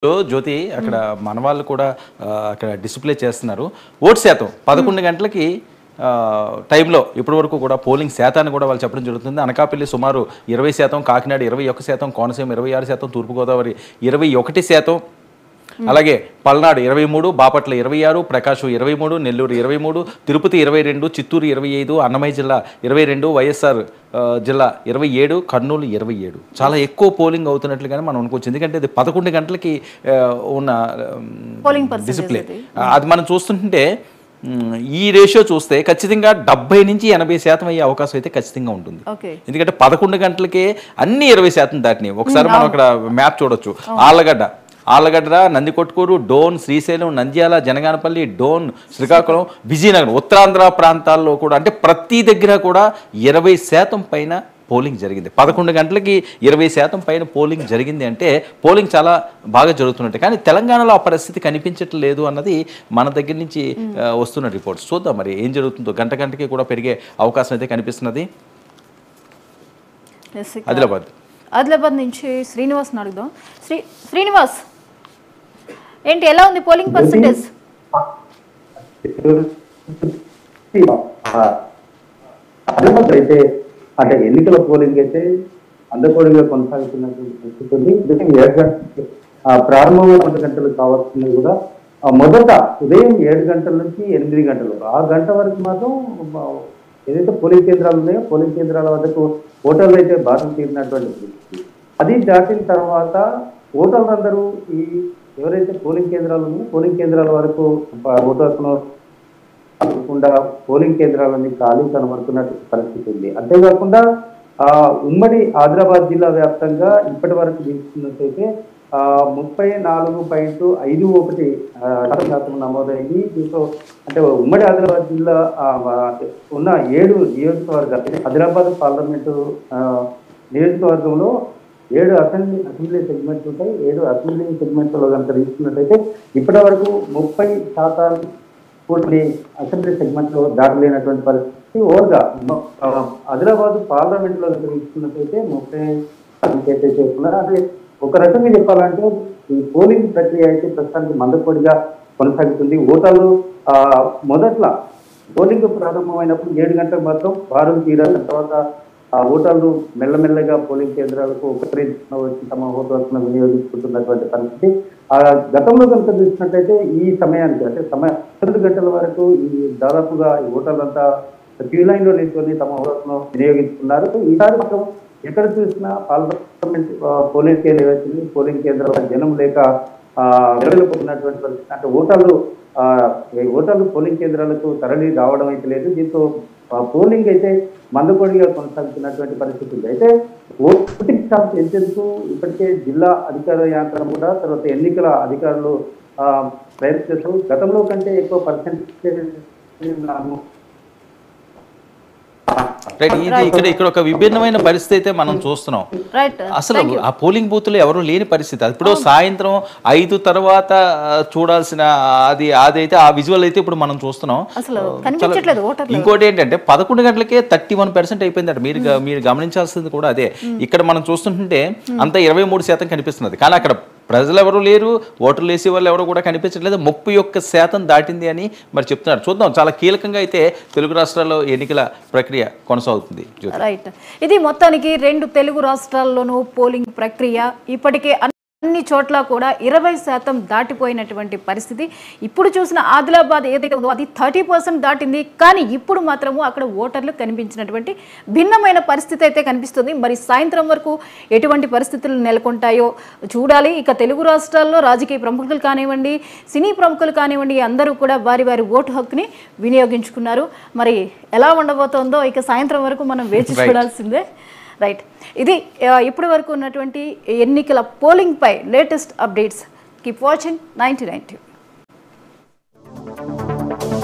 జ్యోతి అక్కడ మన వాళ్ళు కూడా అక్కడ డిస్ప్లే చేస్తున్నారు. ఓటు శాతం 11 గంటలకి టైంలో ఇప్పటి వరకు కూడా పోలింగ్ శాతాన్ని కూడా వాళ్ళు చెప్పడం జరుగుతుంది. అనకాపల్లి సుమారు 20%, కాకినాడ 21%, కోనసీమ 26%, తూర్పుగోదావరి 21%, అలాగే పల్నాడు 23, బాపట్ల 26, ప్రకాశం 23, నెల్లూరు 23, తిరుపతి 22, చిత్తూరు 25, అన్నమయ్య జిల్లా 22, వైఎస్ఆర్ జిల్లా 27, కర్నూలు 27. చాలా ఎక్కువ పోలింగ్ అవుతున్నట్లుగానే మనం అనుకోవచ్చు. ఎందుకంటే ఇది 11 గంటలకి ఉన్న డిసిప్లిన్ అది మనం చూస్తుంటే ఈ రేషియో చూస్తే ఖచ్చితంగా 70 నుంచి 80% అయ్యే అవకాశం అయితే ఖచ్చితంగా ఉంటుంది. ఎందుకంటే 11 గంటలకే అన్ని 20% దాటినాయి. ఒకసారి మనం అక్కడ మ్యాప్ చూడొచ్చు. ఆళ్ళగడ్డ, నందికొట్కూరు, డోన్, శ్రీశైలం, నంద్యాల, జనగానపల్లి, డోన్, శ్రీకాకుళం, విజయనగరం, ఉత్తరాంధ్ర ప్రాంతాల్లో కూడా అంటే ప్రతి దగ్గర కూడా 20% పైన పోలింగ్ జరిగింది. 11 గంటలకి 20% పైన పోలింగ్ జరిగింది అంటే పోలింగ్ చాలా బాగా జరుగుతున్నట్టు. కానీ తెలంగాణలో ఆ పరిస్థితి కనిపించట్లేదు అన్నది మన దగ్గర నుంచి వస్తున్న రిపోర్ట్స్. చూద్దాం మరి ఏం జరుగుతుందో. గంటకి కూడా పెరిగే అవకాశం అయితే కనిపిస్తున్నది. ఆదిలాబాద్ నుంచి శ్రీనివాస్ అడుగుదాం. శ్రీనివాస్, ఏంటి ఎలా ఉంది పోలింగ్ పర్సెంటేజ్? అయితే అంటే ఎన్నికల పోలింగ్ అయితే అందకోడిగా కొనసాగుతున్నటువంటి పరిస్థితి ఉంది. ప్రారంభమైన 2 గంటలు కావాల్సినవి కూడా మొదట ఉదయం 7 గంటల నుంచి 8 గంటలు ఆ గంట వరకు మాత్రం ఏదైతే పోలింగ్ కేంద్రాలు ఉన్నాయో పోలింగ్ కేంద్రాల వద్దకు ఓటర్లు అయితే బాధలు తీరినటువంటి పరిస్థితి. అది దాటిన తర్వాత ఓటర్లందరూ ఈ ఎవరైతే పోలింగ్ కేంద్రాలు ఉన్నాయో పోలింగ్ కేంద్రాల వరకు ఓటర్లను కాకుండా పోలింగ్ కేంద్రాలన్నీ ఖాళీ కనబడుతున్నట్టు పరిస్థితి ఉంది. అంతేకాకుండా ఉమ్మడి ఆదిలాబాద్ జిల్లా వ్యాప్తంగా ఇప్పటి వరకు తీసుకున్నట్టయితే 34.51% నమోదైంది. దీంతో అంటే ఉమ్మడి ఆదిలాబాద్ జిల్లా ఉన్న 7 నియోజకవర్గాలు, ఆదిలాబాద్ పార్లమెంటు నియోజకవర్గంలో 7 అసెంబ్లీ సెగ్మెంట్స్ ఉంటాయి. 7 అసెంబ్లీ సెగ్మెంట్లలో కనుక తీసుకున్నట్టయితే ఇప్పటి వరకు 30% పూర్తి అసెంబ్లీ సెగ్మెంట్లో దాటలేనటువంటి పరిస్థితి. ఓవర్గా ఆదిలాబాద్ పార్లమెంట్లో తీసుకున్నట్టయితే 30% చేస్తున్నారు. అంటే ఒక రకంగా చెప్పాలంటే ఈ పోలింగ్ ప్రక్రియ అయితే ప్రస్తుతానికి మందకొడిగా కొనసాగుతుంది. ఓటర్లు మొదట్లో పోలింగ్ ప్రారంభమైనప్పుడు 7 గంటలకు మాత్రం వారం తీరాల తర్వాత ఓటర్లు మెల్లమెల్లగా పోలింగ్ కేంద్రాలకు వచ్చి తమ ఓటు హక్కును వినియోగించుకుంటున్నటువంటి పరిస్థితి. గతంలో కనుక చూసినట్టయితే ఈ సమయానికి అంటే 2 గంటల వరకు ఈ దాదాపుగా ఈ ఓటర్లంతా క్యూ లైన్ లో నిల్చొని తమ ఓటు హక్కును వినియోగించుకున్నారు. ఈసారి మాత్రం ఎక్కడ చూసినా పార్లమెంట్ పోలింగ్ కేంద్రాల జనం లేక వెళ్ళకపోతున్నటువంటి పరిస్థితి. అంటే ఓటర్లు పోలింగ్ కేంద్రాలకు తరలి రావడం అయితే లేదు. దీంతో పోలింగ్ అయితే మందకొడిగా కొనసాగుతున్నటువంటి పరిస్థితి ఉంది. అయితే ఓటింగ్ శాతం పెంచేందుకు ఇప్పటికే జిల్లా అధికార యంత్రం కూడా తర్వాత ఎన్నికల అధికారులు ప్రయత్నిస్తూ గతంలో కంటే ఎక్కువ పర్సెంటేజ్ ఇక్కడ ఒక విభిన్నమైన పరిస్థితి అయితే మనం చూస్తున్నాం. అసలు ఆ పోలింగ్ బూత్లో ఎవరు లేని పరిస్థితి. ఇప్పుడు సాయంత్రం 5 తర్వాత చూడాల్సిన అదైతే ఆ విజువల్ అయితే ఇప్పుడు మనం చూస్తున్నాం. ఇంకోటి ఏంటంటే 11 గంటలకే 31% అయిపోయిందట. మీరు గమనించాల్సింది కూడా అదే. ఇక్కడ మనం చూస్తుంటే అంత 23% కనిపిస్తున్నది. కానీ అక్కడ ప్రజలు ఎవరు లేరు, ఓటర్లు వేసే వాళ్ళు ఎవరు కూడా కనిపించట్లేదు. 31% దాటింది అని మరి చెప్తున్నారు. చూద్దాం. చాలా కీలకంగా అయితే తెలుగు రాష్ట్రాల్లో ఎన్నికల ప్రక్రియ కొనసాగుతుంది. రైట్, ఇది మొత్తానికి 2 తెలుగు రాష్ట్రాల్లోనూ పోలింగ్ ప్రక్రియ ఇప్పటికే అన్ని చోట్ల కూడా 20% దాటిపోయినటువంటి పరిస్థితి. ఇప్పుడు చూసిన ఆదిలాబాద్ ఏదైతే ఉందో అది 30% దాటింది. కానీ ఇప్పుడు మాత్రము అక్కడ ఓటర్లు కనిపించినటువంటి భిన్నమైన పరిస్థితి అయితే కనిపిస్తుంది. మరి సాయంత్రం వరకు ఎటువంటి పరిస్థితులు నెలకొంటాయో చూడాలి. ఇక తెలుగు రాష్ట్రాల్లో రాజకీయ ప్రముఖులు కానివ్వండి, సినీ ప్రముఖులు కానివ్వండి, అందరూ కూడా వారి ఓటు హక్కుని వినియోగించుకున్నారు. మరి ఎలా ఉండబోతోందో ఇక సాయంత్రం వరకు మనం వేచి చూడాల్సిందే. రైట్, ఇది ఇప్పటి వరకు ఉన్నటువంటి ఎన్నికల పోలింగ్ పై లేటెస్ట్ అప్డేట్స్. Keep watching 99.